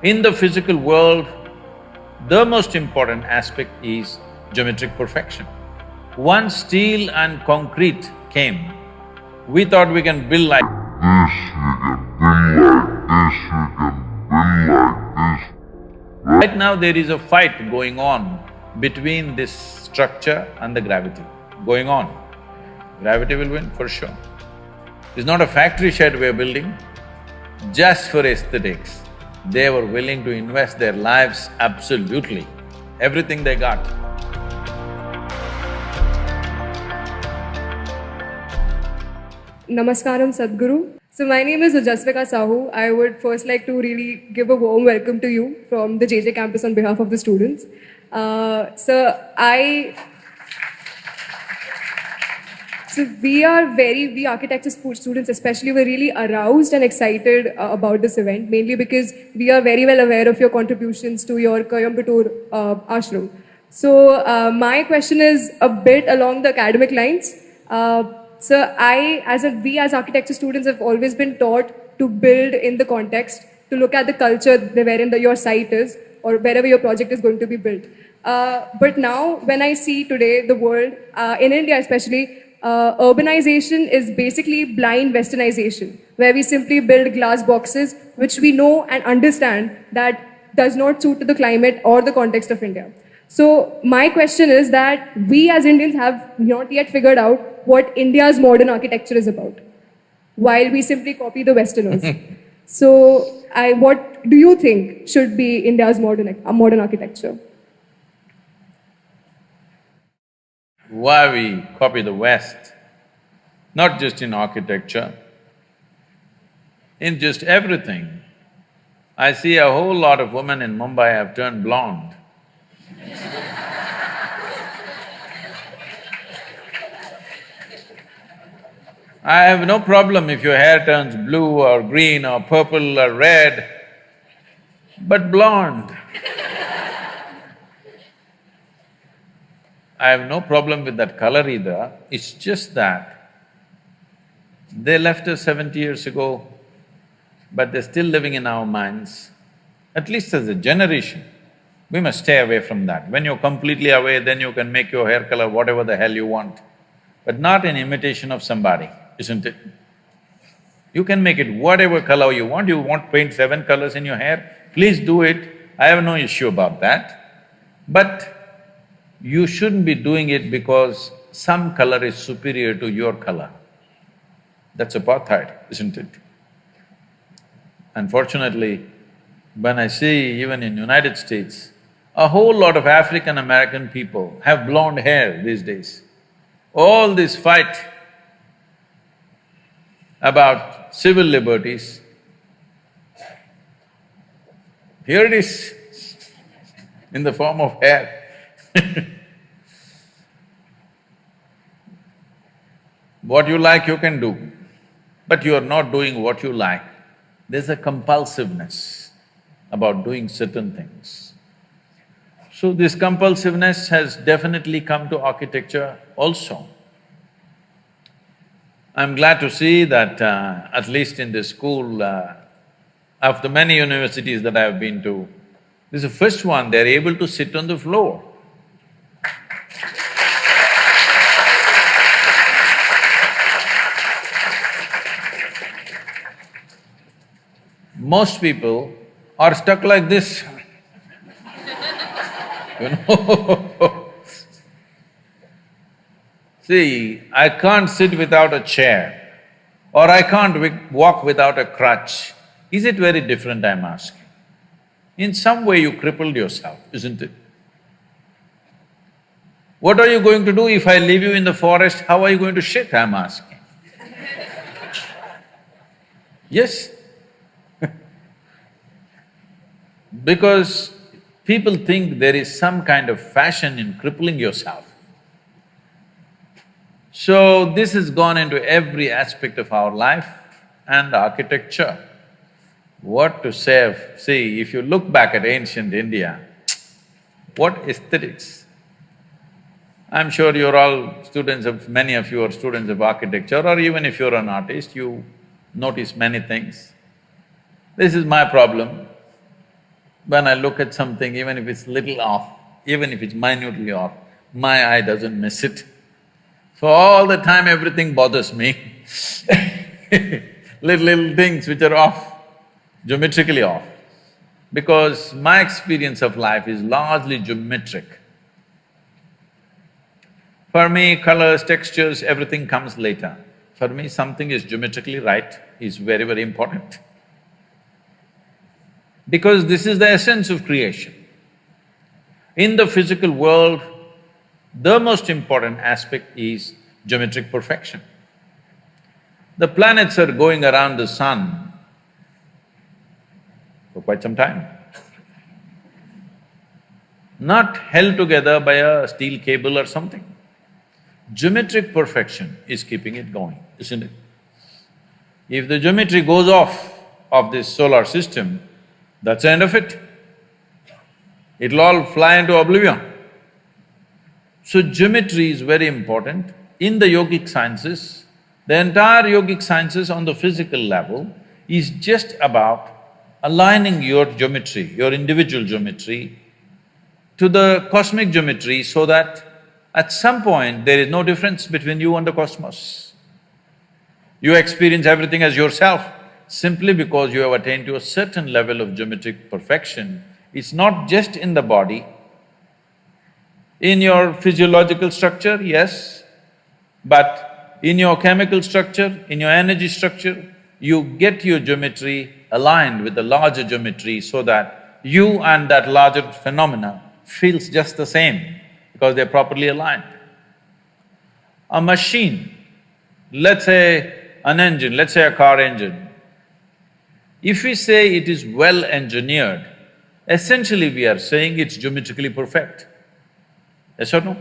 In the physical world, the most important aspect is geometric perfection. Once steel and concrete came, we thought we can build like Right now there is a fight going on between this structure and the gravity, going on. Gravity will win for sure. It's not a factory shed we're building just for aesthetics. They were willing to invest their lives absolutely, everything they got. Namaskaram, Sadhguru. So my name is Ujasvika Sahu. I would first like to really give a warm welcome to you from the JJ campus on behalf of the students. We architecture students especially, were really aroused and excited about this event, mainly because we are very well aware of your contributions to your Coimbatore ashram. So my question is a bit along the academic lines. We as architecture students have always been taught to build in the context, to look at the culture wherein your site is or wherever your project is going to be built. But now when I see today the world, in India especially, urbanization is basically blind westernization, where we simply build glass boxes which we know and understand that does not suit to the climate or the context of India. So my question is that we as Indians have not yet figured out what India's modern architecture is about, while we simply copy the Westerners. So what do you think should be India's modern architecture? Why we copy the West, not just in architecture, in just everything. I see a whole lot of women in Mumbai have turned blonde. I have no problem if your hair turns blue or green or purple or red, but blonde. I have no problem with that color either, it's just that they left us 70 years ago, but they're still living in our minds. At least as a generation, we must stay away from that. When you're completely away, then you can make your hair color whatever the hell you want, but not in imitation of somebody, isn't it? You can make it whatever color you want to paint 7 colors in your hair, please do it, I have no issue about that. But you shouldn't be doing it because some color is superior to your color. That's apartheid, isn't it? Unfortunately, when I see even in United States, a whole lot of African American people have blonde hair these days. All this fight about civil liberties, here it is in the form of hair. What you like you can do, but you are not doing what you like. There's a compulsiveness about doing certain things. So this compulsiveness has definitely come to architecture also. I'm glad to see that at least in this school, of the many universities that I've been to, this is the first one, they're able to sit on the floor. Most people are stuck like this, you know. See, I can't sit without a chair, or I can't walk without a crutch. Is it very different, I'm asking? In some way you crippled yourself, isn't it? What are you going to do if I leave you in the forest? How are you going to shit, I'm asking? Yes? Because people think there is some kind of fashion in crippling yourself. So this has gone into every aspect of our life and architecture. What to say of… See, if you look back at ancient India, what aesthetics! I'm sure you're all students of… many of you are students of architecture, or even if you're an artist, you notice many things. This is my problem. When I look at something, even if it's little off, even if it's minutely off, my eye doesn't miss it. So all the time everything bothers me little things which are off, geometrically off. Because my experience of life is largely geometric. For me, colors, textures, everything comes later. For me, something is geometrically right is very, very important. Because this is the essence of creation. In the physical world, the most important aspect is geometric perfection. The planets are going around the sun for quite some time, not held together by a steel cable or something. Geometric perfection is keeping it going, isn't it? If the geometry goes off of this solar system, that's the end of it. It'll all fly into oblivion. So geometry is very important. In the yogic sciences, the entire yogic sciences on the physical level is just about aligning your geometry, your individual geometry, to the cosmic geometry so that at some point there is no difference between you and the cosmos. You experience everything as yourself simply because you have attained to a certain level of geometric perfection. It's not just in the body, in your physiological structure, yes, but in your chemical structure, in your energy structure, you get your geometry aligned with the larger geometry so that you and that larger phenomena feels just the same because they're properly aligned. A machine, let's say an engine, let's say a car engine, if we say it is well engineered, essentially we are saying it's geometrically perfect. Yes or no?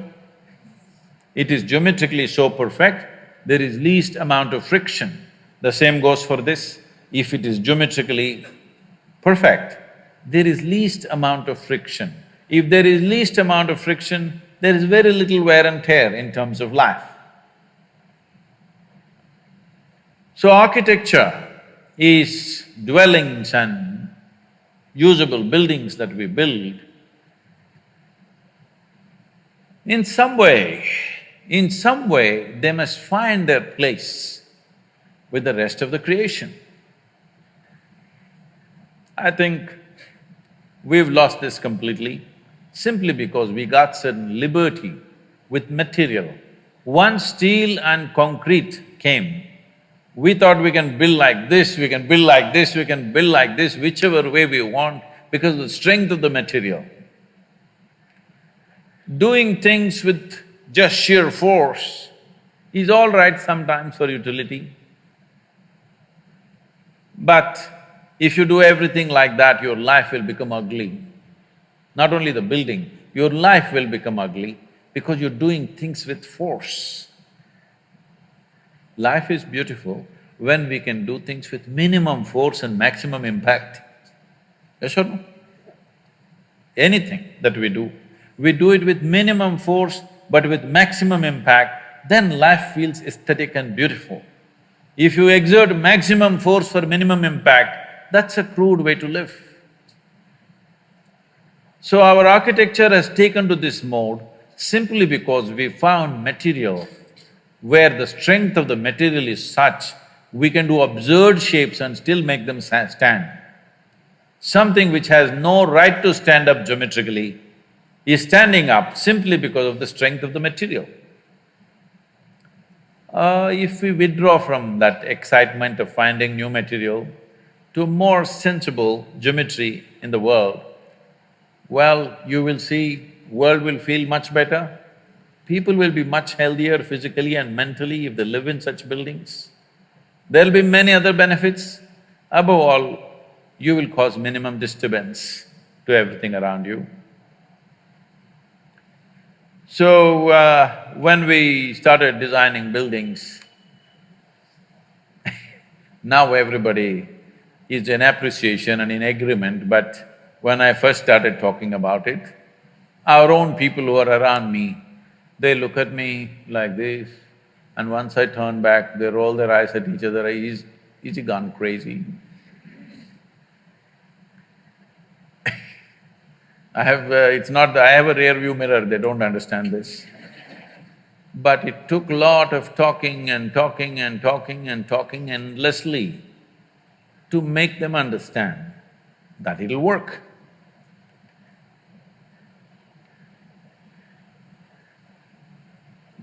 It is geometrically so perfect, there is least amount of friction. The same goes for this. If it is geometrically perfect, there is least amount of friction. If there is least amount of friction, there is very little wear and tear in terms of life. So architecture is dwellings and usable buildings that we build. In some way, they must find their place with the rest of the creation. I think we've lost this completely simply because we got certain liberty with material. Once steel and concrete came, we thought we can build like this, we can build like this, we can build like this, whichever way we want because of the strength of the material. Doing things with just sheer force is all right sometimes for utility. But if you do everything like that, your life will become ugly. Not only the building, your life will become ugly because you're doing things with force. Life is beautiful when we can do things with minimum force and maximum impact. Yes or no? Anything that we do it with minimum force but with maximum impact, then life feels aesthetic and beautiful. If you exert maximum force for minimum impact, that's a crude way to live. So our architecture has taken to this mode simply because we found material where the strength of the material is such, we can do absurd shapes and still make them stand. Something which has no right to stand up geometrically is standing up simply because of the strength of the material. If we withdraw from that excitement of finding new material to a more sensible geometry in the world, well, you will see world will feel much better. People will be much healthier physically and mentally if they live in such buildings. There'll be many other benefits. Above all, you will cause minimum disturbance to everything around you. So, when we started designing buildings, now everybody is in appreciation and in agreement, but when I first started talking about it, our own people who are around me, they look at me like this, and once I turn back, they roll their eyes at each other, is he gone crazy? it's not… I have a rear view mirror, they don't understand this. But it took lot of talking and talking and talking and talking endlessly to make them understand that it'll work.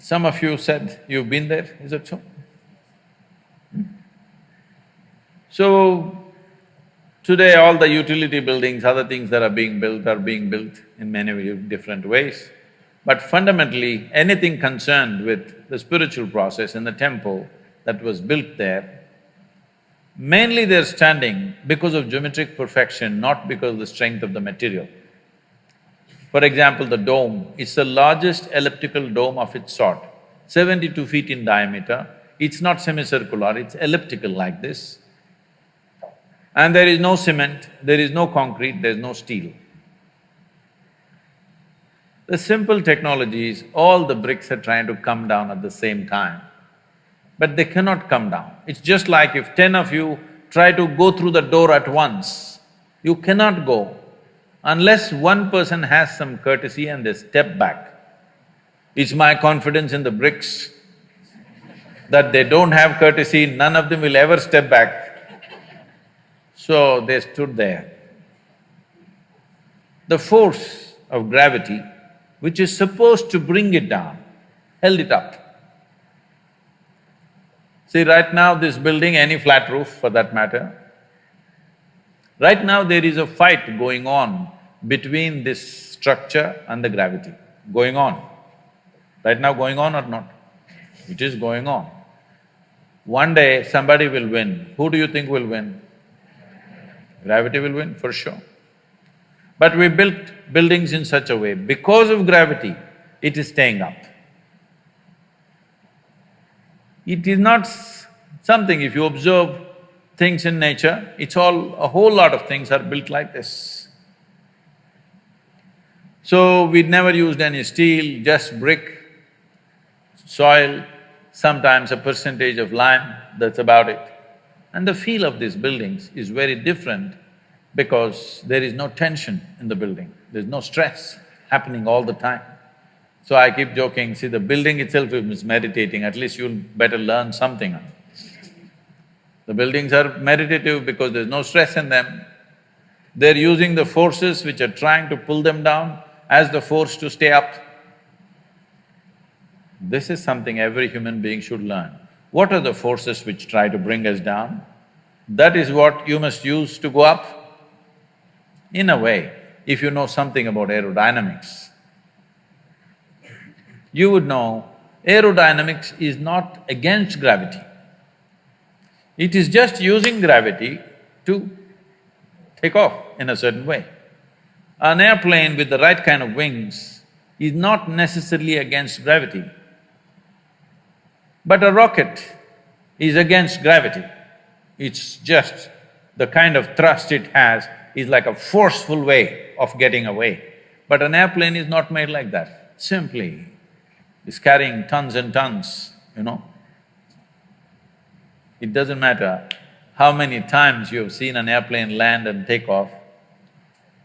Some of you said you've been there, is that so? So, today all the utility buildings, other things that are being built in many different ways. But fundamentally, anything concerned with the spiritual process in the temple that was built there, mainly they're standing because of geometric perfection, not because of the strength of the material. For example, the dome is the largest elliptical dome of its sort, 72 feet in diameter. It's not semicircular, it's elliptical like this. And there is no cement, there is no concrete, there's no steel. The simple technology is all the bricks are trying to come down at the same time, but they cannot come down. It's just like if 10 of you try to go through the door at once, you cannot go unless one person has some courtesy and they step back. It's my confidence in the bricks that they don't have courtesy, none of them will ever step back. So they stood there. The force of gravity, which is supposed to bring it down, held it up. See, right now this building, any flat roof for that matter, right now there is a fight going on between this structure and the gravity, going on. Right now going on or not? It is going on. One day somebody will win. Who do you think will win? Gravity will win, for sure. But we built buildings in such a way, because of gravity, it is staying up. It is not something… if you observe things in nature, it's all… a whole lot of things are built like this. So, we never used any steel, just brick, soil, sometimes a percentage of lime, that's about it. And the feel of these buildings is very different because there is no tension in the building, there's no stress happening all the time. So I keep joking, see, the building itself is meditating, at least you'll better learn something. The buildings are meditative because there's no stress in them. They're using the forces which are trying to pull them down as the force to stay up. This is something every human being should learn. What are the forces which try to bring us down? That is what you must use to go up. In a way, if you know something about aerodynamics, you would know aerodynamics is not against gravity. It is just using gravity to take off in a certain way. An airplane with the right kind of wings is not necessarily against gravity. But a rocket is against gravity. It's just the kind of thrust it has is like a forceful way of getting away. But an airplane is not made like that, simply is carrying tons and tons, you know. It doesn't matter how many times you have seen an airplane land and take off,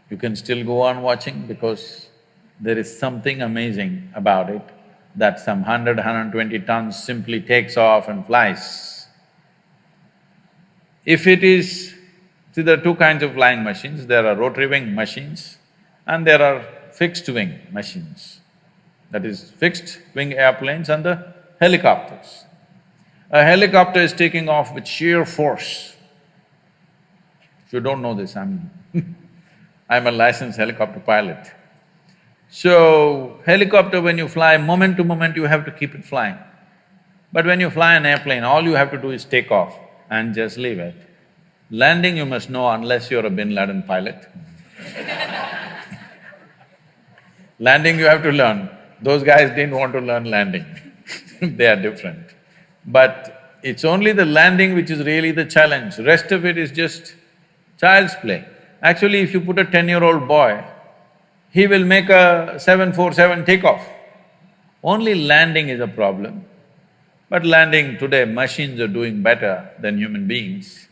you can still go on watching because there is something amazing about it that some 100, 120 tons simply takes off and flies. If it is… see, there are two kinds of flying machines, there are rotary wing machines and there are fixed wing machines. That is, fixed wing airplanes and the helicopters. A helicopter is taking off with sheer force. If you don't know this, I'm a licensed helicopter pilot. So, helicopter when you fly, moment to moment you have to keep it flying. But when you fly an airplane, all you have to do is take off and just leave it. Landing you must know unless you're a Bin Laden pilot. Landing you have to learn. Those guys didn't want to learn landing they are different. But it's only the landing which is really the challenge, rest of it is just child's play. Actually, if you put a 10-year-old boy, he will make a 747 takeoff. Only landing is a problem. But landing today, machines are doing better than human beings.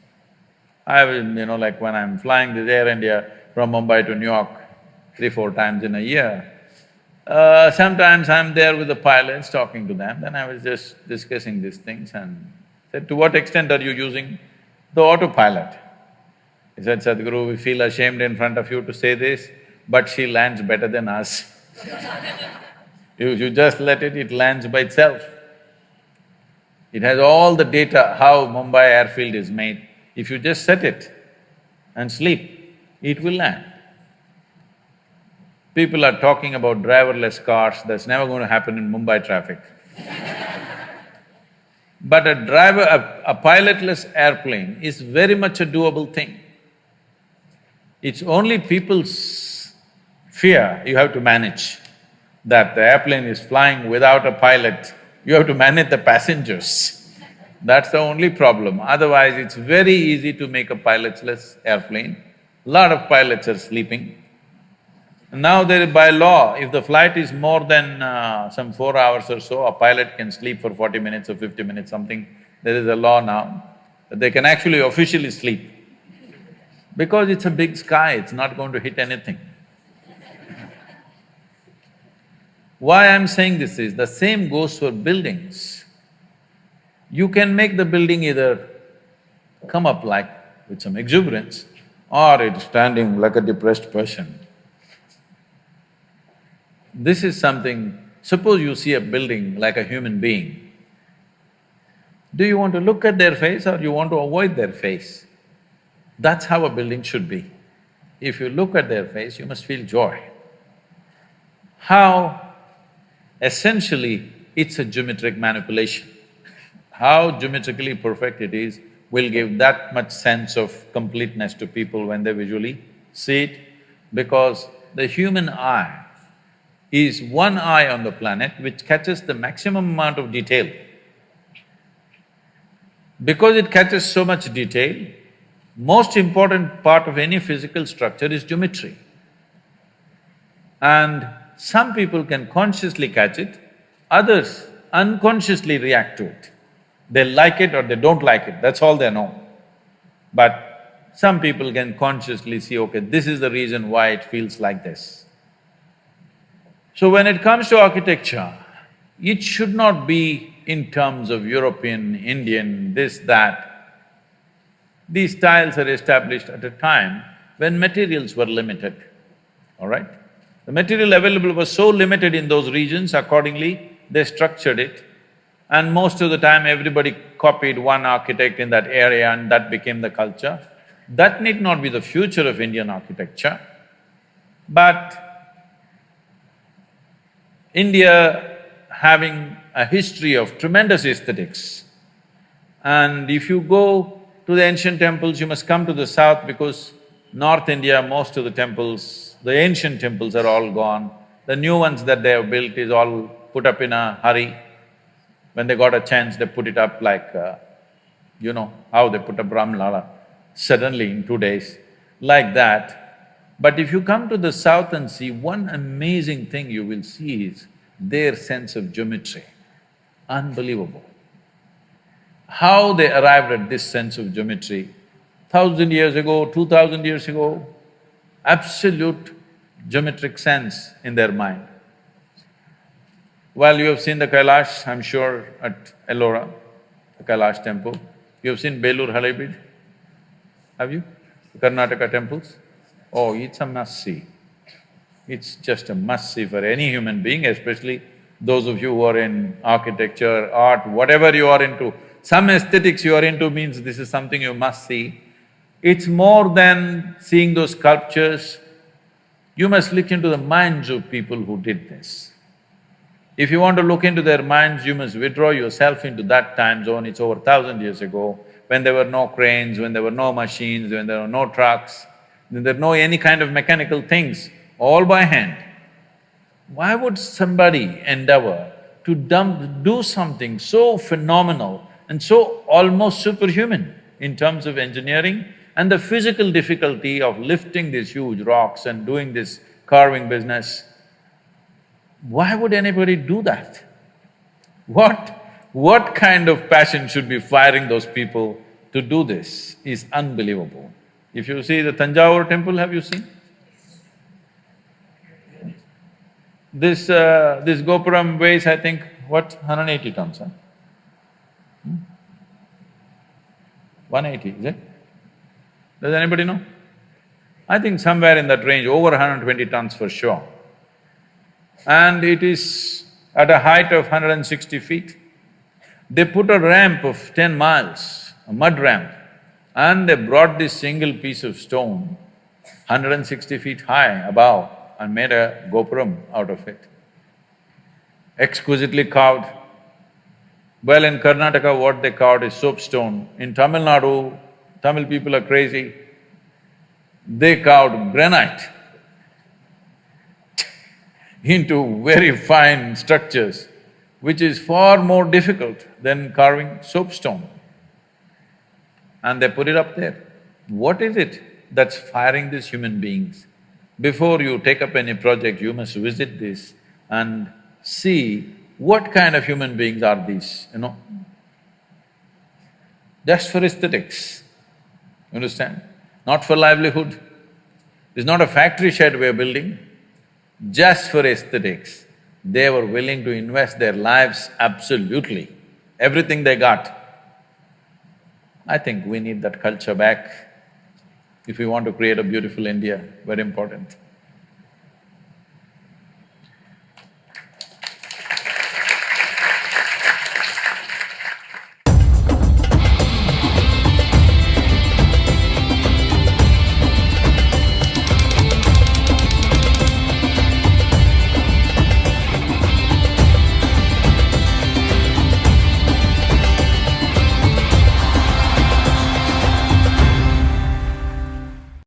I will… like when I'm flying this Air India from Mumbai to New York, 3-4 times in a year. Sometimes I'm there with the pilots talking to them, then I was just discussing these things and said, to what extent are you using the autopilot? He said, Sadhguru, we feel ashamed in front of you to say this, but she lands better than us. You just let it lands by itself. It has all the data how Mumbai airfield is made. If you just set it and sleep, it will land. People are talking about driverless cars, that's never going to happen in Mumbai traffic. But a pilotless airplane is very much a doable thing. It's only people's fear you have to manage, that the airplane is flying without a pilot, you have to manage the passengers. That's the only problem. Otherwise, it's very easy to make a pilotless airplane. Lot of pilots are sleeping. Now by law, if the flight is more than some 4 hours or so, a pilot can sleep for 40 minutes or 50 minutes, something. There is a law now that they can actually officially sleep. Because it's a big sky, it's not going to hit anything. Why I'm saying this is, the same goes for buildings. You can make the building either come up like with some exuberance, or it's standing like a depressed person. This is something… suppose you see a building like a human being, do you want to look at their face or you want to avoid their face? That's how a building should be. If you look at their face, you must feel joy. How… essentially, it's a geometric manipulation. How geometrically perfect it is will give that much sense of completeness to people when they visually see it, because the human eye is one eye on the planet which catches the maximum amount of detail. Because it catches so much detail, most important part of any physical structure is geometry. And some people can consciously catch it, others unconsciously react to it. They like it or they don't like it, that's all they know. But some people can consciously see, okay, this is the reason why it feels like this. So when it comes to architecture, it should not be in terms of European, Indian, this, that. These styles are established at a time when materials were limited, all right? The material available was so limited in those regions, accordingly they structured it, and most of the time everybody copied one architect in that area and that became the culture. That need not be the future of Indian architecture, but India having a history of tremendous aesthetics, and if you go to the ancient temples, you must come to the south because North India, most of the temples, the ancient temples are all gone. The new ones that they have built is all put up in a hurry. When they got a chance, they put it up like, you know, how they put up Ramlala, suddenly in 2 days, like that. But if you come to the south and see, one amazing thing you will see is their sense of geometry, unbelievable. How they arrived at this sense of geometry, 1,000 years ago, 2,000 years ago, absolute geometric sense in their mind. Well, you have seen the Kailash, I'm sure, at Ellora, the Kailash temple. You have seen Belur Halebeedu, have you? The Karnataka temples? Oh, it's a must-see. It's just a must-see for any human being, especially those of you who are in architecture, art, whatever you are into. Some aesthetics you are into means this is something you must see. It's more than seeing those sculptures, you must look into the minds of people who did this. If you want to look into their minds, you must withdraw yourself into that time zone. It's over 1,000 years ago, when there were no cranes, when there were no machines, when there were no trucks, when there were no any kind of mechanical things, all by hand. Why would somebody endeavor to do something so phenomenal and so almost superhuman in terms of engineering and the physical difficulty of lifting these huge rocks and doing this carving business? Why would anybody do that? What kind of passion should be firing those people to do this is unbelievable. If you see the Tanjavur temple, have you seen? This Gopuram weighs, I think, what, 180 tons, huh? 180, is it? Does anybody know? I think somewhere in that range, over 120 tons for sure. And it is at a height of 160 feet. They put a ramp of 10 miles, a mud ramp, and they brought this single piece of stone, 160 feet high above, and made a gopuram out of it. Exquisitely carved. Well, in Karnataka, what they carved is soapstone. In Tamil Nadu, Tamil people are crazy. They carved granite into very fine structures, which is far more difficult than carving soapstone. And they put it up there. What is it that's firing these human beings? Before you take up any project, you must visit this and see what kind of human beings are these, you know? Just for aesthetics, you understand? Not for livelihood. It's not a factory shed we're building, just for aesthetics. They were willing to invest their lives absolutely, everything they got. I think we need that culture back if we want to create a beautiful India, very important.